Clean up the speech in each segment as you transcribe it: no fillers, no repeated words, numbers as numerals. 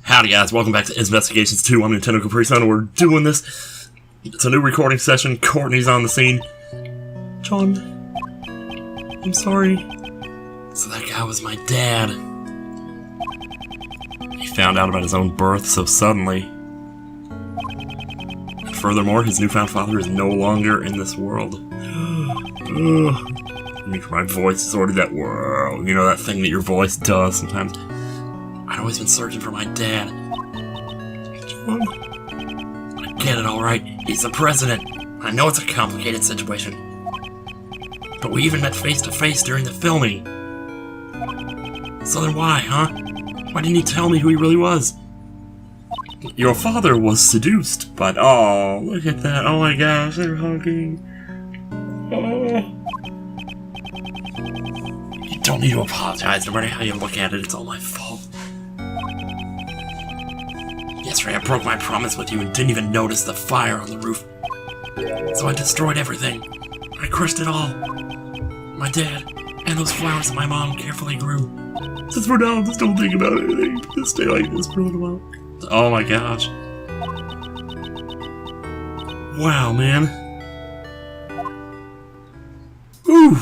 Howdy guys, welcome back to Investigations 2. I'm NintendoCapriSun and we're doing this. It's a new recording session. Courtney's on the scene. John, I'm sorry. So that guy was my dad. He found out about his own birth so suddenly. And furthermore, his newfound father is no longer in this world. I mean, my voice is already that whirl. You know, that thing that your voice does sometimes. I'd always been searching for my dad. John, I get it, alright. He's the president. I know it's a complicated situation. But we even met face to face during the filming. So then why, huh? Why didn't he tell me who he really was? Your father was seduced, but oh, look at that. Oh my gosh, they're hugging. Oh. You don't need to apologize, no matter how you look at it, it's all my fault. Yesterday I broke my promise with you and didn't even notice the fire on the roof. So I destroyed everything. I crushed it all. My dad, and those flowers that my mom carefully grew. Since for now, just don't think about anything. Just stay like this for a little while. Oh my gosh. Wow, man. Ooh.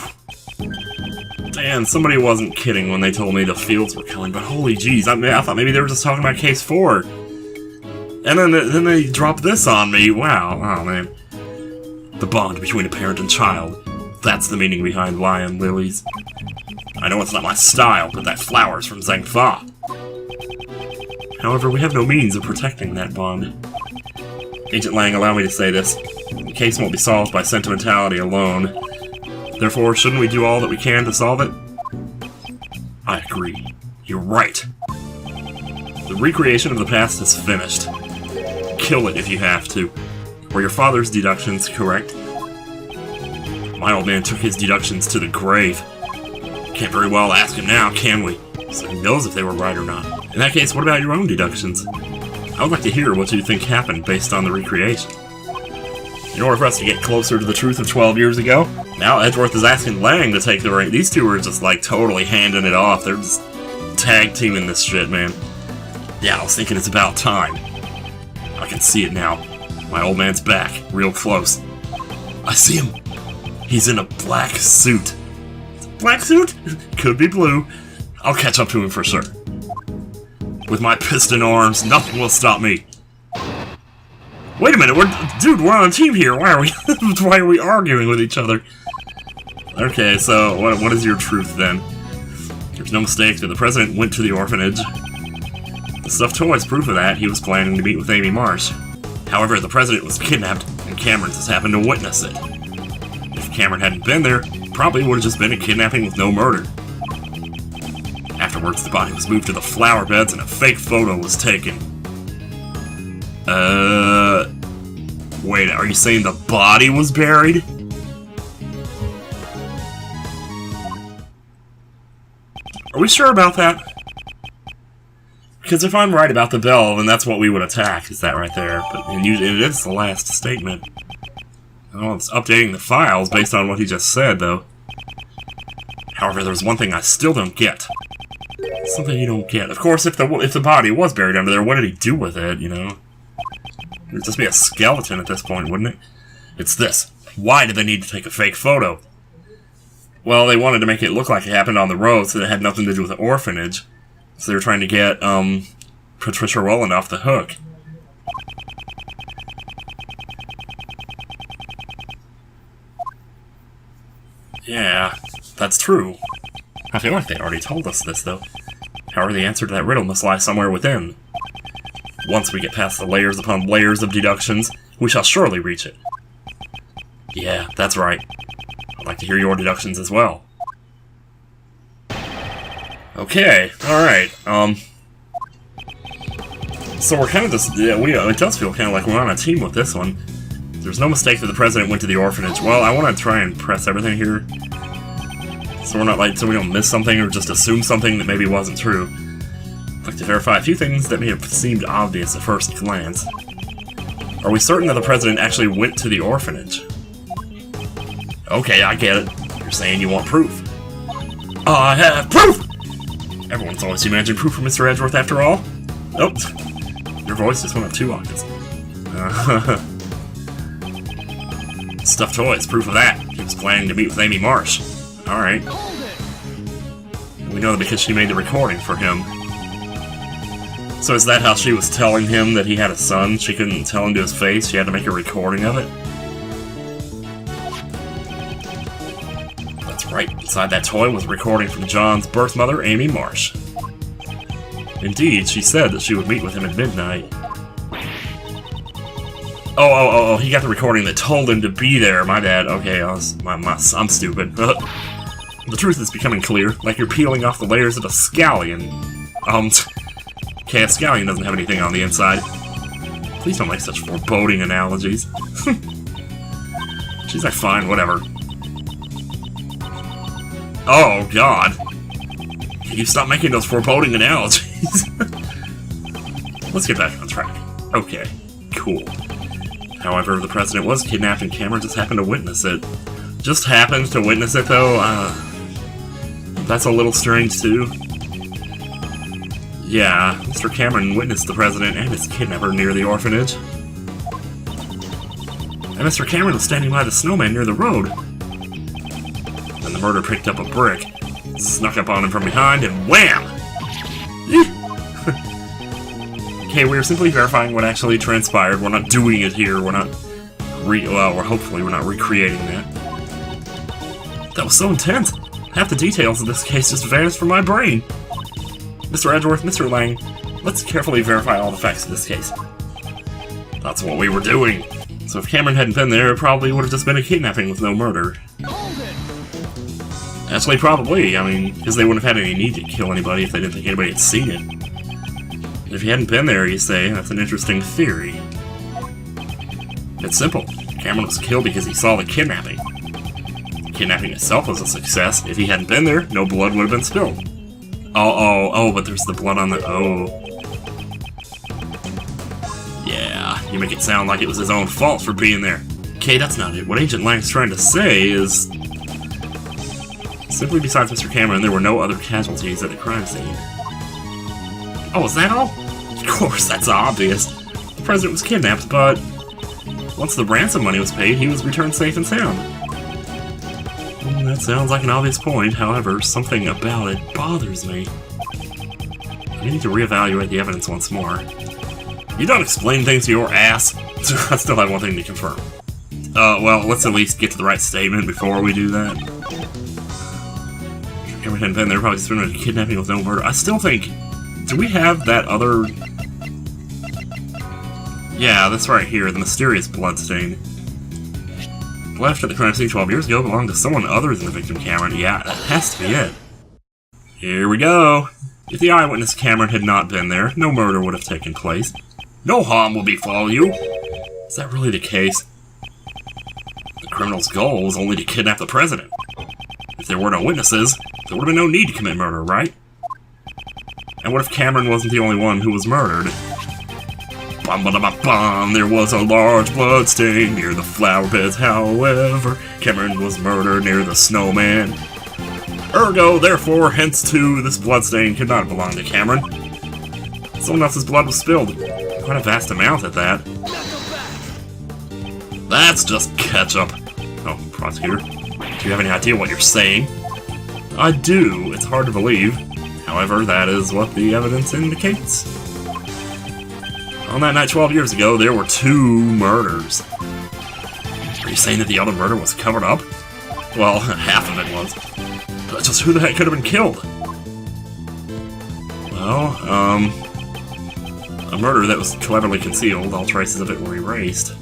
Damn, somebody wasn't kidding when they told me the fields were killing, but holy jeez, I thought maybe they were just talking about Case 4. And then they dropped this on me. Wow. Oh, man. The bond between a parent and child. That's the meaning behind Lion Lilies. I know it's not my style, but that flower's from Zhengfa. However, we have no means of protecting that bond. Agent Lang, allow me to say this. The case won't be solved by sentimentality alone. Therefore, shouldn't we do all that we can to solve it? I agree. You're right. The recreation of the past is finished. Kill it if you have to. Were your father's deductions correct? My old man took his deductions to the grave. Can't very well ask him now, can we? So he knows if they were right or not. In that case, what about your own deductions? I would like to hear what you think happened based on the recreation. In order for us to get closer to the truth of 12 years ago, now Edgeworth is asking Lang to take the reign. These two are just like totally handing it off. They're just tag teaming this shit, man. Yeah, I was thinking it's about time. I can see it now. My old man's back, real close. I see him. He's in a black suit. Black suit? Could be blue. I'll catch up to him for sure. With my piston arms, nothing will stop me. Wait a minute, dude, we're on a team here. Why are we arguing with each other? Okay, so what is your truth then? There's no mistake that the president went to the orphanage. The stuffed toy is proof of that. He was planning to meet with Amy Marsh. However, the president was kidnapped, and Cameron just happened to witness it. If Cameron hadn't been there, it probably would have just been a kidnapping with no murder. Afterwards, the body was moved to the flower beds and a fake photo was taken. Wait, are you saying the body was buried? Are we sure about that? Because if I'm right about the bell, then that's what we would attack, is that right there. But it is the last statement. Oh, it's updating the files based on what he just said, though. However, there's one thing I still don't get. Something you don't get. Of course, if the body was buried under there, what did he do with it, you know? It would just be a skeleton at this point, wouldn't it? It's this. Why did they need to take a fake photo? Well, they wanted to make it look like it happened on the road, so it had nothing to do with the orphanage. So they were trying to get, Patricia Rowland off the hook. Yeah, that's true. I feel like they already told us this, though. However, the answer to that riddle must lie somewhere within. Once we get past the layers upon layers of deductions, we shall surely reach it. Yeah, that's right. I'd like to hear your deductions as well. Okay, alright, so we're kind of just, yeah, it does feel kind of like we're on a team with this one. There's no mistake that the president went to the orphanage. Well, I want to try and press everything here. So we're not like, so we don't miss something or just assume something that maybe wasn't true. I'd like to verify a few things that may have seemed obvious at first glance. Are we certain that the president actually went to the orphanage? Okay, I get it. You're saying you want proof. I have proof! Everyone's always demanding proof from Mr. Edgeworth after all. Oh, your voice just went up 2 octaves. Stuffed toys, proof of that. He was planning to meet with Amy Marsh. Alright. We know that because she made the recording for him. So is that how she was telling him that he had a son? She couldn't tell him to his face, she had to make a recording of it? That's right, inside that toy was a recording from John's birth mother, Amy Marsh. Indeed, she said that she would meet with him at midnight. Oh, he got the recording that told him to be there, my bad. Okay, I'm stupid. The truth is becoming clear, like you're peeling off the layers of a scallion. Okay, a scallion doesn't have anything on the inside. Please don't make such foreboding analogies. She's like, fine, whatever. Oh, God. Can you stop making those foreboding analogies? Let's get back on track. Okay, cool. However, the president was kidnapped and Cameron just happened to witness it. Just happened to witness it, though? That's a little strange, too. Yeah, Mr. Cameron witnessed the president and his kidnapper near the orphanage. And Mr. Cameron was standing by the snowman near the road. Then the murderer picked up a brick, snuck up on him from behind, and wham! Okay, we're simply verifying what actually transpired. We're not doing it here. We're not hopefully we're not recreating that. That was so intense. Half the details of this case just vanished from my brain. Mr. Edgeworth, Mr. Lang, let's carefully verify all the facts of this case. That's what we were doing. So if Cameron hadn't been there, it probably would have just been a kidnapping with no murder. Actually, probably. I mean, because they wouldn't have had any need to kill anybody if they didn't think anybody had seen it. If he hadn't been there, you say, that's an interesting theory. It's simple. Cameron was killed because he saw the kidnapping. The kidnapping itself was a success. If he hadn't been there, no blood would have been spilled. Oh, but there's the blood on the... Yeah, you make it sound like it was his own fault for being there. Okay, that's not it. What Agent Lang's trying to say is... Simply besides Mr. Cameron, there were no other casualties at the crime scene. Oh, is that all? Of course, that's obvious. The president was kidnapped, but... once the ransom money was paid, he was returned safe and sound. That sounds like an obvious point, however, something about it bothers me. I need to reevaluate the evidence once more. You don't explain things to your ass! I still have one thing to confirm. Well, let's at least get to the right statement before we do that. If Cameron hadn't been there, probably just been a kidnapping with no murder. I still think... do we have that other... yeah, that's right here, the mysterious bloodstain. Blood after the crime scene 12 years ago belonged to someone other than the victim Cameron. Yeah, that has to be it. Here we go. If the eyewitness Cameron had not been there, no murder would have taken place. No harm will befall you. Is that really the case? The criminal's goal was only to kidnap the president. If there were no witnesses, there would have been no need to commit murder, right? And what if Cameron wasn't the only one who was murdered? Bum-ba-da-ba-bum, there was a large blood stain near the flower beds, however, Cameron was murdered near the snowman. Ergo, therefore, hence too, this blood stain could not belong to Cameron. Someone else's blood was spilled. Quite a vast amount at that. That's just ketchup. Oh, prosecutor, do you have any idea what you're saying? I do, it's hard to believe. However, that is what the evidence indicates. On that night 12 years ago, there were 2 murders. Are you saying that the other murder was covered up? Well, half of it was. But just who the heck could have been killed? Well, a murder that was cleverly concealed, all traces of it were erased.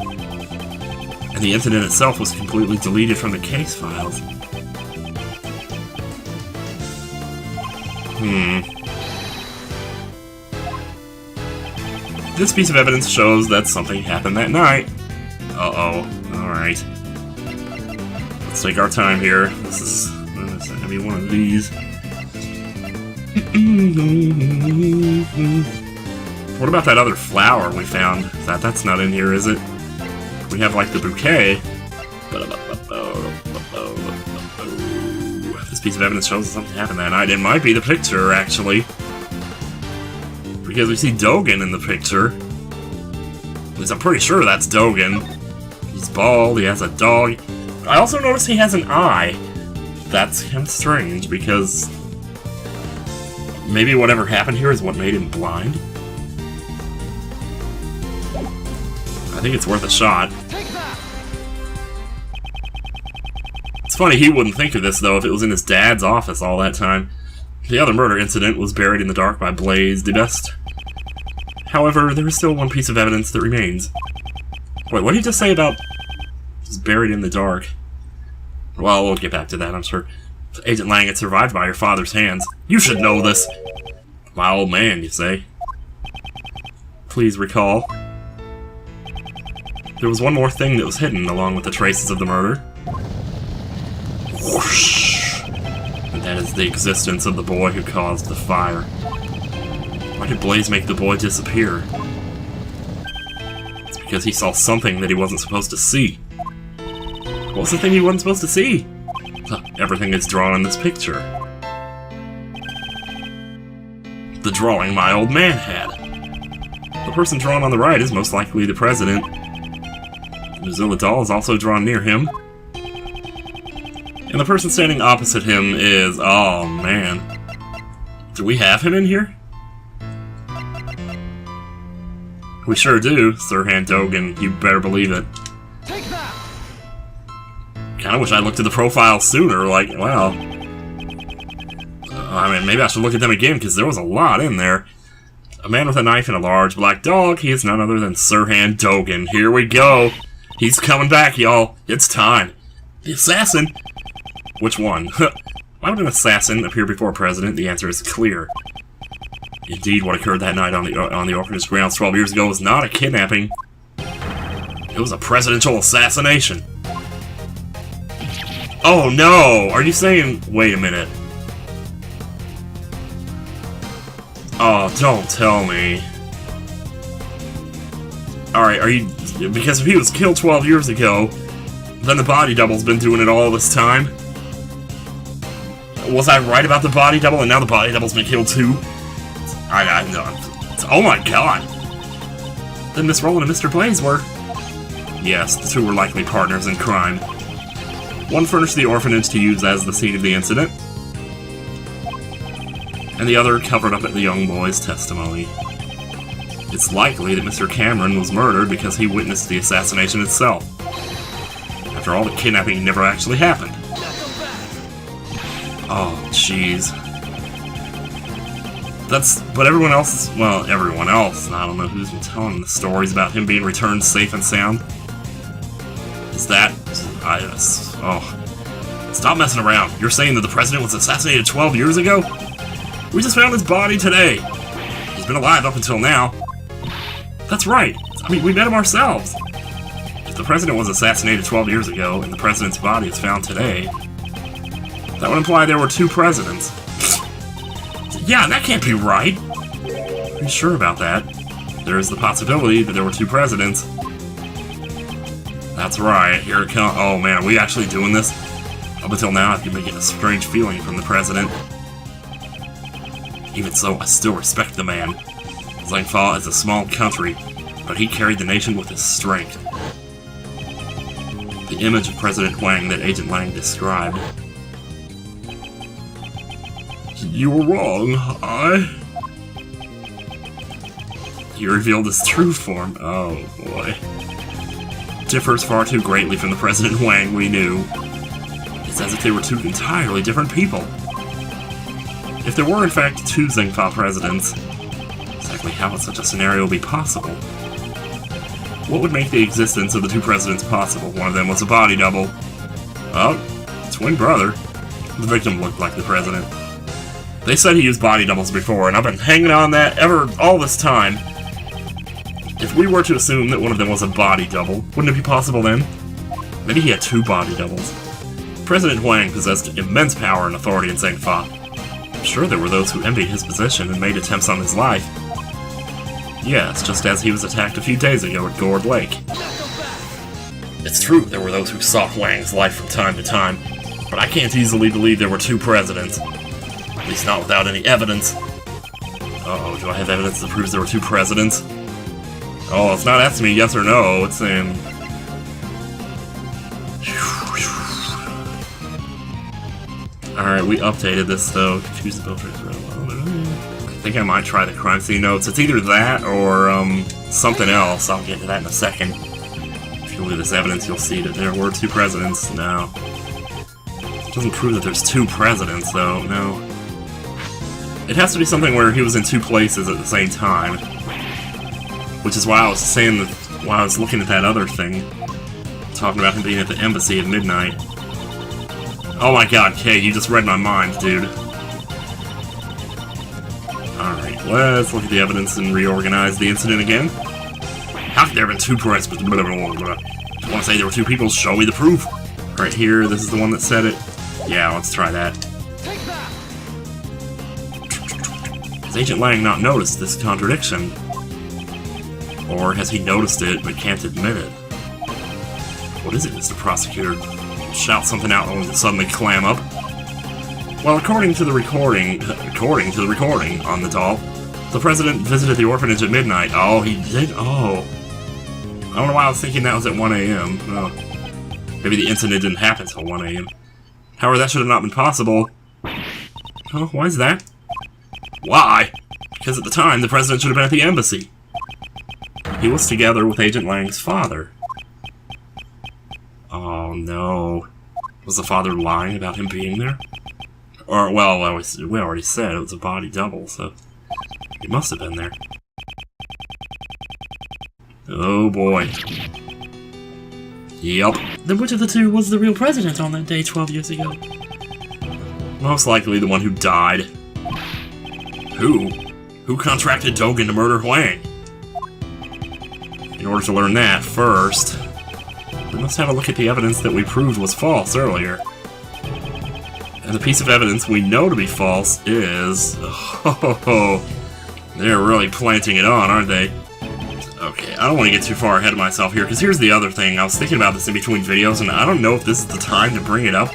And the incident itself was completely deleted from the case files. This piece of evidence shows that something happened that night. Uh-oh. Alright. Let's take our time here. This is gonna be one of these. What about that other flower we found? That's not in here, is it? We have, like, the bouquet. This piece of evidence shows that something happened that night. It might be the picture, actually. because we see Dogen in the picture. At least I'm pretty sure that's Dogen. He's bald, he has a dog. I also noticed he has an eye. That's kind of strange, because maybe whatever happened here is what made him blind? I think it's worth a shot. It's funny, he wouldn't think of this, though, if it was in his dad's office all that time. The other murder incident was buried in the dark by Blaze de Best. However, there is still one piece of evidence that remains. Wait, what did you just say about just buried in the dark? Well, we'll get back to that, I'm sure. Agent Lang had survived by your father's hands. You should know this! My old man, you say? Please recall. There was one more thing that was hidden along with the traces of the murder. Whoosh! And that is the existence of the boy who caused the fire. Why did Blaze make the boy disappear? It's because he saw something that he wasn't supposed to see. What was the thing he wasn't supposed to see? Everything is drawn in this picture. The drawing my old man had. The person drawn on the right is most likely the president. The Mozilla doll is also drawn near him. And the person standing opposite him is... oh, man. Do we have him in here? We sure do, Sirhan Dogen. You better believe it. Take that! Kinda wish I looked at the profile sooner, like, wow. I mean, maybe I should look at them again, because there was a lot in there. A man with a knife and a large black dog. He is none other than Sirhan Dogen. Here we go. He's coming back, y'all. It's time. The assassin? Which one? Why would an assassin appear before a president? The answer is clear. Indeed, what occurred that night on the orphanage grounds 12 years ago was not a kidnapping. It was a presidential assassination. Oh no! Are you saying... wait a minute. Oh, don't tell me. Alright, are you... because if he was killed 12 years ago, then the body double's been doing it all this time? Was I right about the body double, and now the body double's been killed too? I know. Oh my god! Then Miss Rowland and Mr. Blaze were... yes, the two were likely partners in crime. One furnished the orphanage to use as the scene of the incident, and the other covered up at the young boy's testimony. It's likely that Mr. Cameron was murdered because he witnessed the assassination itself. After all, the kidnapping never actually happened. Oh, jeez. But everyone else, well, everyone else, I don't know who's been telling the stories about him being returned safe and sound. Is that... oh. Stop messing around. You're saying that the president was assassinated 12 years ago? We just found his body today. He's been alive up until now. That's right. I mean, we met him ourselves. If the president was assassinated 12 years ago and the president's body is found today, that would imply there were two presidents. Yeah, that can't be right. Are you sure about that? There is the possibility that there were two presidents. That's right, here it comes. Oh man, are we actually doing this? Up until now, I've been getting a strange feeling from the president. Even so, I still respect the man. Zhangfa is a small country, but he carried the nation with his strength. The image of President Huang that Agent Lang described. You were wrong, He revealed his true form. Oh, boy. Differs far too greatly from the President Huang we knew. It's as if they were two entirely different people. If there were, in fact, two Zhangfa presidents, exactly how would such a scenario be possible? What would make the existence of the two presidents possible? One of them was a body double. Oh, twin brother. The victim looked like the president. They said he used body doubles before, and I've been hanging on that all this time. If we were to assume that one of them was a body double, wouldn't it be possible then? Maybe he had two body doubles. President Huang possessed immense power and authority in Zhangfa. I'm sure there were those who envied his position and made attempts on his life. Yes, just as he was attacked a few days ago at Gourd Lake. It's true, there were those who sought Huang's life from time to time, but I can't easily believe there were two presidents. At least not without any evidence. Uh-oh, do I have evidence that proves there were two presidents? Oh, it's not asking me yes or no, it's saying... Alright, we updated this though. Choose the filter. I think I might try the crime scene notes. It's either that or something else. I'll get to that in a second. If you look at this evidence, you'll see that there were two presidents. No. It doesn't prove that there's two presidents, though. No. It has to be something where he was in two places at the same time. Which is why I was saying that while I was looking at that other thing, talking about him being at the embassy at midnight. Oh my god, Kay, you just read my mind, dude. Alright, let's look at the evidence and reorganize the incident again. How could there have been two presidents? You want to say there were two people? Show me the proof. Right here, this is the one that said it. Yeah, let's try that. Has Agent Lang not noticed this contradiction? Or has he noticed it but can't admit it? What is it, Mr. Prosecutor? Shout something out only to suddenly clam up. Well, according to the recording on the doll, the president visited the orphanage at midnight. Oh, he did? Oh. I don't know why I was thinking that was at 1 a.m. Oh. Maybe the incident didn't happen until 1 a.m. However, that should have not been possible. Oh, why is that? Why? Because at the time, the president should have been at the embassy. He was together with Agent Lang's father. Oh, no. Was the father lying about him being there? Or, well, we already said it was a body double, so he must have been there. Oh, boy. Yep. Then which of the two was the real president on that day 12 years ago? Most likely the one who died. Who? Who contracted Dogen to murder Huang? In order to learn that, first, we must have a look at the evidence that we proved was false earlier. And the piece of evidence we know to be false is... Oh, they're really planting it on, aren't they? Okay, I don't want to get too far ahead of myself here, because here's the other thing. I was thinking about this in between videos, and I don't know if this is the time to bring it up.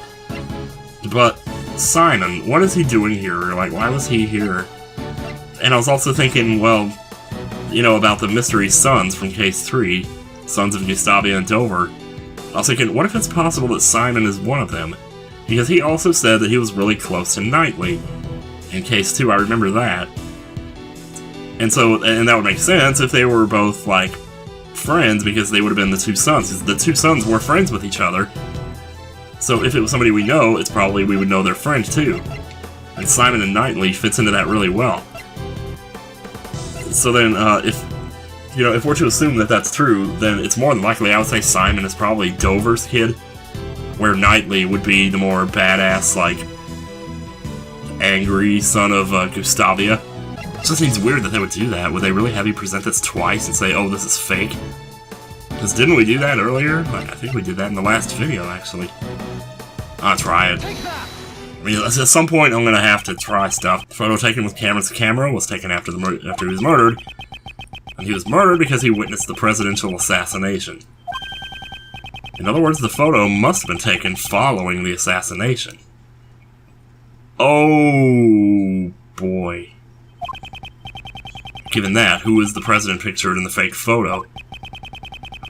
But, Simon, what is he doing here? Like, why was he here? And I was also thinking, well, you know, about the mystery sons from Case 3, Sons of Gustavia and Dover. I was thinking, what if it's possible that Simon is one of them? Because he also said that he was really close to Knightley. In Case 2, I remember that. And that would make sense if they were both, like, friends, because they would have been the two sons. The two sons were friends with each other. So if it was somebody we know, it's probably we would know their friend, too. And Simon and Knightley fits into that really well. So then, if we're to assume that that's true, then it's more than likely I would say Simon is probably Dover's kid, where Knightley would be the more badass, like, angry son of Gustavia. It just seems weird that they would do that. Would they really have you present this twice and say, oh, this is fake? Because didn't we do that earlier? Like, I think we did that in the last video, actually. I'll try it. I mean, at some point I'm gonna have to try stuff. The photo taken with camera's camera was taken after he was murdered. And he was murdered because he witnessed the presidential assassination. In other words, the photo must have been taken following the assassination. Oh, boy. Given that, who is the president pictured in the fake photo?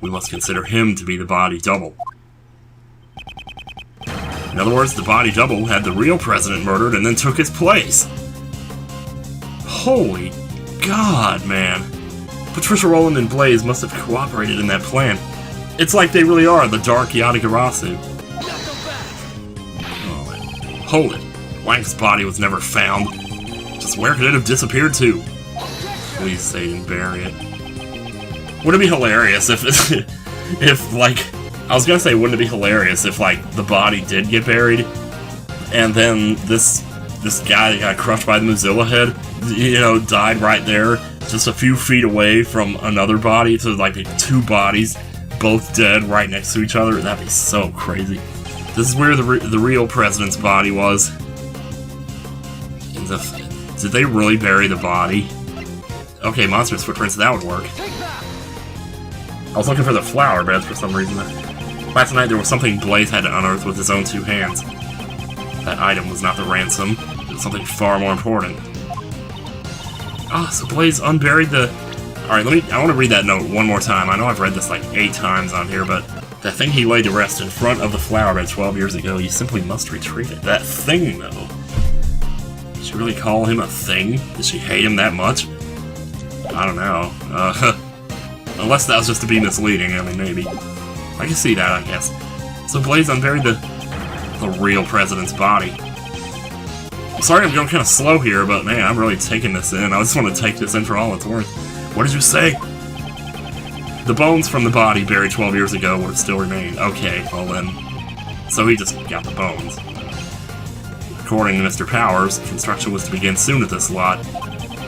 We must consider him to be the body double. In other words, the body double had the real president murdered and then took his place. Holy God, man. Patricia Rowland and Blaze must have cooperated in that plan. It's like they really are the Dark Yatagarasu. Oh, hold it. Wang's body was never found. Just where could it have disappeared to? Please say he didn't bury it. Would it be hilarious if like, I was gonna say, wouldn't it be hilarious if, like, the body did get buried, and then this guy that got crushed by the Mozilla head, you know, died right there, just a few feet away from another body, so like two bodies, both dead right next to each other? That'd be so crazy. This is where the real president's body was. Did they really bury the body? Okay, monstrous footprints, that would work. I was looking for the flower beds for some reason. Last night there was something Blaze had to unearth with his own two hands. That item was not the ransom, it was something far more important. Ah, so Blaze unburied the... Alright, I want to read that note one more time. I know I've read this like 8 times on here, but that thing he laid to rest in front of the flower bed 12 years ago, you simply must retrieve it. That thing, though. Did she really call him a thing? Did she hate him that much? I don't know. Unless that was just to be misleading, I mean, maybe. I can see that, I guess. So Blaze unburied the real president's body. I'm sorry I'm going kind of slow here, but man, I'm really taking this in. I just want to take this in for all it's worth. What did you say? The bones from the body buried 12 years ago would still remain. Okay, well then. So he just got the bones. According to Mr. Powers, construction was to begin soon at this lot.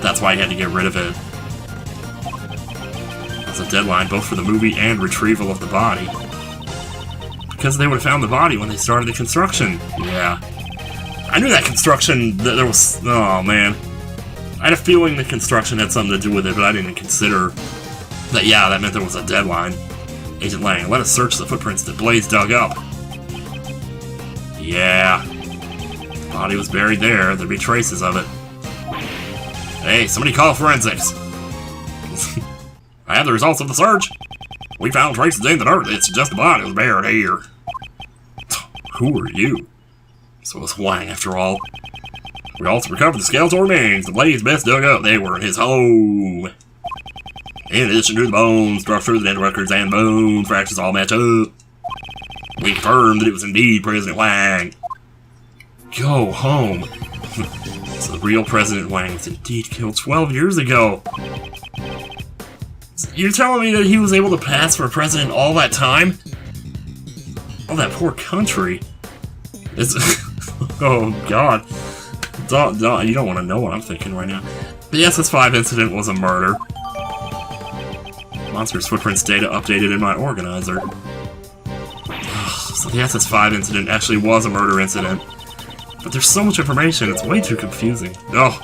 That's why he had to get rid of it. There's a deadline both for the movie and retrieval of the body. Because they would have found the body when they started the construction. Yeah. I knew that construction, there was... Oh, man. I had a feeling the construction had something to do with it, but I didn't consider that, yeah, that meant there was a deadline. Agent Lang, let us search the footprints that Blaze dug up. Yeah. The body was buried there. There'd be traces of it. Hey, somebody call forensics. I have the results of the search. We found traces in the dirt. It's just the body was buried here. Who are you? So it was Wang, after all. We also recovered the skeletal remains the Blaze best dug up. They were in his home. In addition to the bone structure, the dental records and bone fractures all match up. We confirmed that it was indeed President Wang. Go home. So the real President Wang was indeed killed 12 years ago. You're telling me that he was able to pass for president all that time? Oh, that poor country. It's... oh, God. You don't want to know what I'm thinking right now. The SS5 incident was a murder. Monster's footprints data updated in my organizer. So the SS5 incident actually was a murder incident. But there's so much information, it's way too confusing. Oh.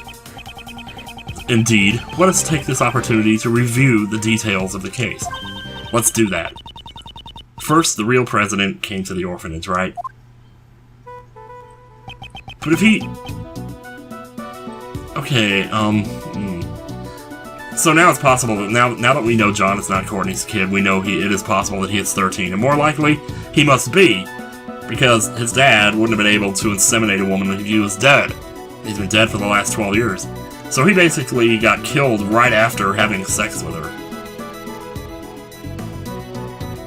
Indeed, let us take this opportunity to review the details of the case. Let's do that. First, the real president came to the orphanage, right? But if he... Okay, So now it's possible that now that we know John is not Courtney's kid, we know it is possible that he is 13. And more likely, he must be, because his dad wouldn't have been able to inseminate a woman if he was dead. He's been dead for the last 12 years. So he basically got killed right after having sex with her.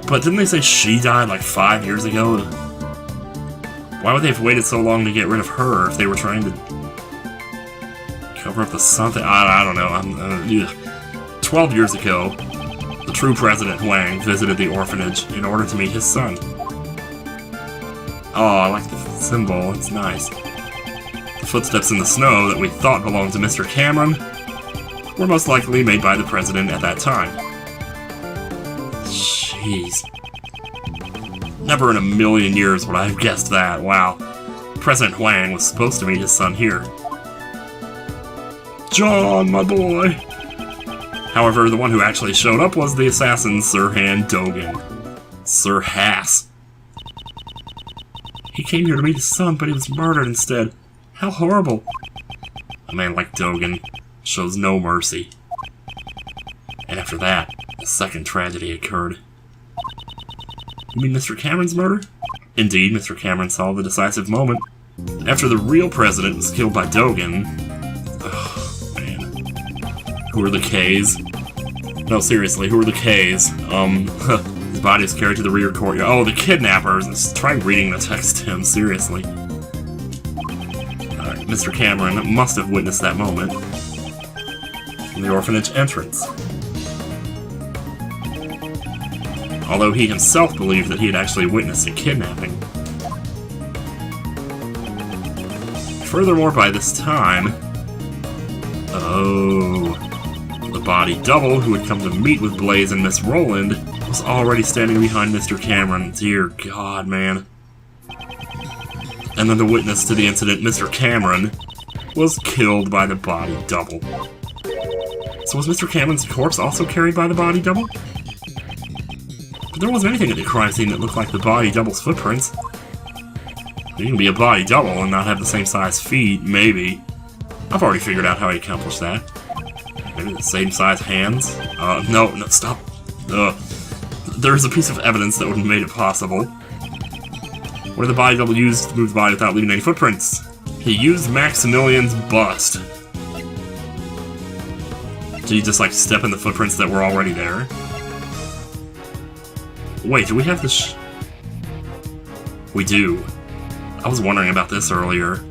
But didn't they say she died like 5 years ago? Why would they have waited so long to get rid of her if they were trying to cover up the something? I don't know. 12 years ago, the true President Wang visited the orphanage in order to meet his son. Oh, I like the symbol. It's nice. The footsteps in the snow that we thought belonged to Mr. Cameron were most likely made by the President at that time. Jeez. Never in a million years would I have guessed that. Wow. President Wang was supposed to meet his son here. John, my boy! However, the one who actually showed up was the assassin Sirhan Dogan. Sir Hass. He came here to meet his son, but he was murdered instead. How horrible. A man like Dogan shows no mercy. And after that, a second tragedy occurred. You mean Mr. Cameron's murder? Indeed, Mr. Cameron saw the decisive moment. After the real president was killed by Dogan... Oh, man. Who are the K's? No, seriously, who are the K's? His body is carried to the rear courtyard. Oh, the kidnappers! Let's try reading the text to him, seriously. Mr. Cameron must have witnessed that moment. From the orphanage entrance. Although he himself believed that he had actually witnessed a kidnapping. Furthermore, by this time... Oh... The body double who had come to meet with Blaze and Miss Roland was already standing behind Mr. Cameron. Dear God, man. And then the witness to the incident, Mr. Cameron, was killed by the body double. So was Mr. Cameron's corpse also carried by the body double? But there wasn't anything at the crime scene that looked like the body double's footprints. You can be a body double and not have the same size feet, maybe. I've already figured out how he accomplished that. Maybe the same size hands? No, stop. There's a piece of evidence that would have made it possible. What did the body double use to move the body without leaving any footprints? He used Maximilian's bust. Did he just, like, step in the footprints that were already there? Wait, do we have the We do. I was wondering about this earlier.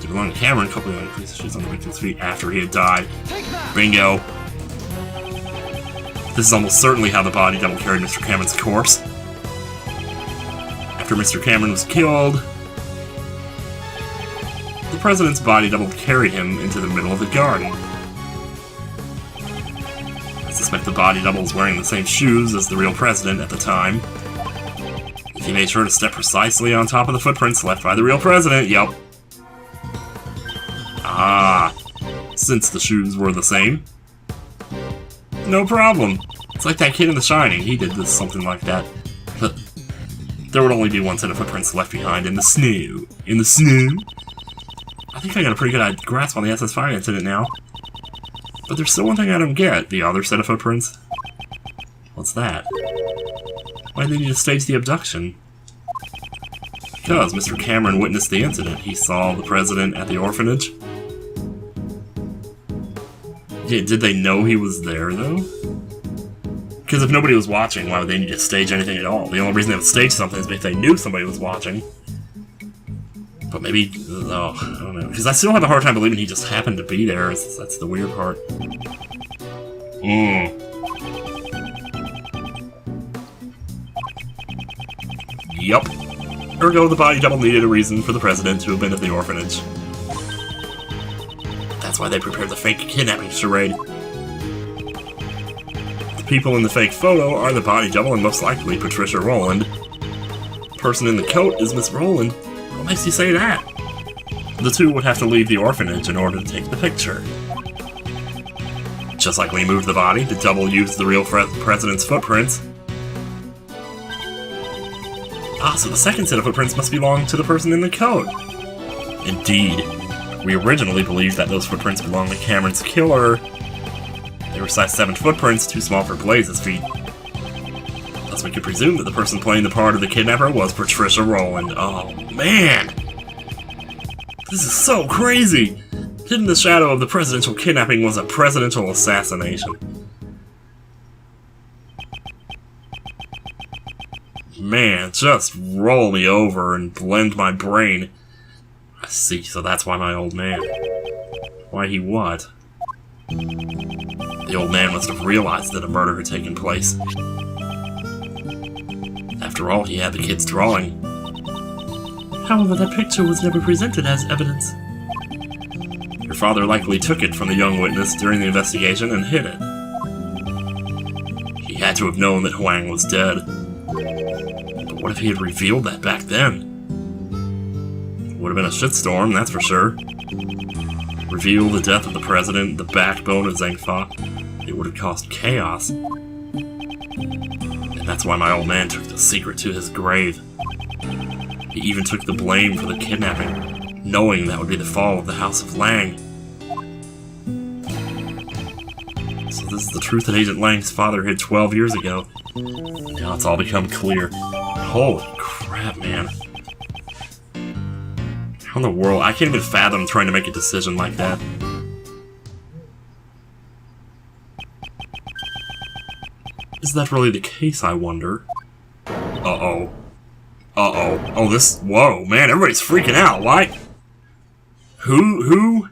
Did belong to Cameron, a couple of increased shoes on the victim's feet after he had died. Bingo. This is almost certainly how the body double carried Mr. Cameron's corpse. After Mr. Cameron was killed, the president's body double carried him into the middle of the garden. I suspect the body double was wearing the same shoes as the real president at the time. He made sure to step precisely on top of the footprints left by the real president. Yep. Ah, since the shoes were the same. No problem. It's like that kid in The Shining. He did something like that. But there would only be one set of footprints left behind in the snow. In the snow? I think I got a pretty good grasp on the SS5 incident now. But there's still one thing I don't get. The other set of footprints? What's that? Why did he just stage the abduction? Because Mr. Cameron witnessed the incident. He saw the president at the orphanage. Yeah, did they know he was there, though? Because if nobody was watching, why would they need to stage anything at all? The only reason they would stage something is if they knew somebody was watching. But maybe... oh, I don't know. Because I still have a hard time believing he just happened to be there. That's the weird part. Yup. Ergo, the body double needed a reason for the president to have been at the orphanage. That's why they prepared the fake kidnapping charade. The people in the fake photo are the body double and most likely Patricia Rowland. The person in the coat is Miss Rowland. What makes you say that? The two would have to leave the orphanage in order to take the picture. Just like when he moved the body, the double used the real president's footprints. Ah, so the second set of footprints must belong to the person in the coat. Indeed. We originally believed that those footprints belonged to Cameron's killer. They were size 7 footprints, too small for Blaze's feet. Thus we could presume that the person playing the part of the kidnapper was Patricia Rowland. Oh, man! This is so crazy! Hidden in the shadow of the presidential kidnapping was a presidential assassination. Man, just roll me over and blend my brain. I see, so that's why my old man... Why he what? The old man must have realized that a murder had taken place. After all, he had the kid's drawing. However, that picture was never presented as evidence. Your father likely took it from the young witness during the investigation and hid it. He had to have known that Huang was dead. But what if he had revealed that back then? Would have been a shitstorm, that's for sure. Reveal the death of the president, the backbone of Zhengfa. It would have caused chaos. And that's why my old man took the secret to his grave. He even took the blame for the kidnapping, knowing that would be the fall of the House of Lang. So this is the truth that Agent Lang's father hid 12 years ago. Now it's all become clear. Holy crap, man. How in the world? I can't even fathom trying to make a decision like that. Is that really the case, I wonder? Uh-oh. Uh-oh. Oh, this... Whoa, man, everybody's freaking out. Why? Who?